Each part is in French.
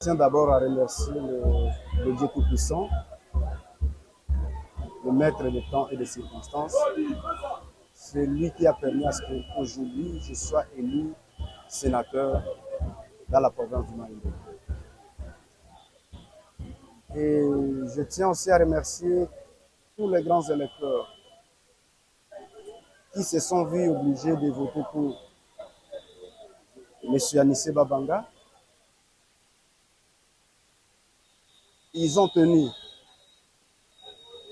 Je tiens d'abord à remercier le Dieu Tout-Puissant, le maître des temps et des circonstances. C'est lui qui a permis à ce qu'aujourd'hui je sois élu sénateur dans la province du Mali. Et je tiens aussi à remercier tous les grands électeurs qui se sont vus obligés de voter pour M. Anissé Babanga. Ils ont tenu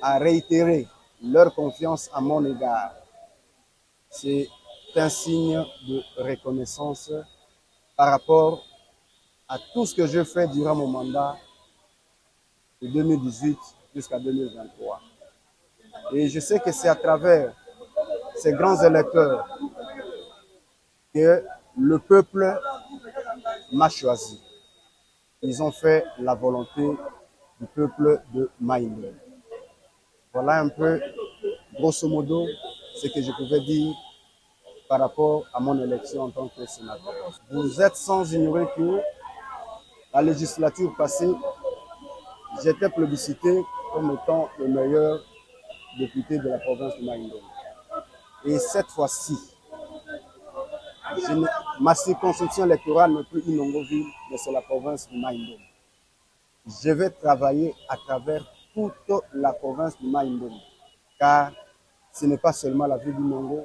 à réitérer leur confiance à mon égard. C'est un signe de reconnaissance par rapport à tout ce que je fais durant mon mandat de 2018 jusqu'à 2023. Et je sais que c'est à travers ces grands électeurs que le peuple m'a choisi. Ils ont fait la volonté du peuple de Maïndo. Voilà un peu, grosso modo, ce que je pouvais dire par rapport à mon élection en tant que sénateur. Vous êtes sans ignorer que la législature passée, j'étais plébiscité comme étant le meilleur député de la province de Maïndo. Et cette fois-ci, ma circonscription électorale n'est plus Inongoville, mais c'est la province de Maïndo. Je vais travailler à travers toute la province de Maïndo, car ce n'est pas seulement la ville d'Inongo,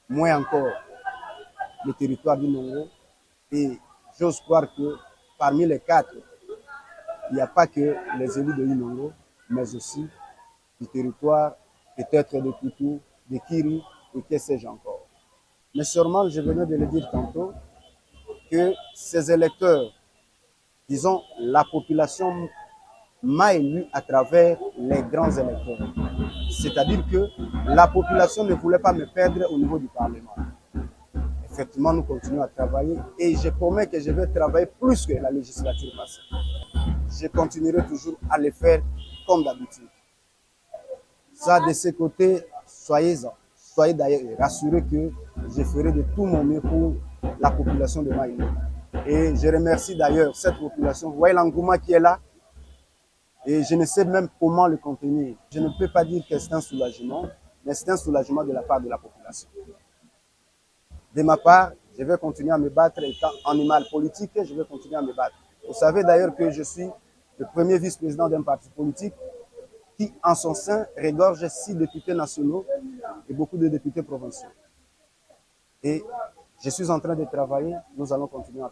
moins encore le territoire d'Inongo. Et j'ose croire que parmi les quatre, il n'y a pas que les élus de Inongo, mais aussi du territoire, peut-être de Toutou, de Kiri, et que sais-je encore. Mais sûrement, je venais de le dire tantôt, que ces électeurs, disons, la population m'a élu à travers les grands électeurs. C'est-à-dire que la population ne voulait pas me perdre au niveau du Parlement. Effectivement, nous continuons à travailler et je promets que je vais travailler plus que la législature passée. Je continuerai toujours à le faire comme d'habitude. Ça, de ce côté, soyez d'ailleurs rassurés que je ferai de tout mon mieux pour la population de Maïno. Et je remercie d'ailleurs cette population. Vous voyez l'engouement qui est là. Et je ne sais même comment le contenir. Je ne peux pas dire que c'est un soulagement, mais c'est un soulagement de la part de la population. De ma part, je vais continuer à me battre. Étant animal politique, je vais continuer à me battre. Vous savez d'ailleurs que je suis le premier vice-président d'un parti politique qui, en son sein, regorge 6 députés nationaux et beaucoup de députés provinciaux. Et je suis en train de travailler. Nous allons continuer à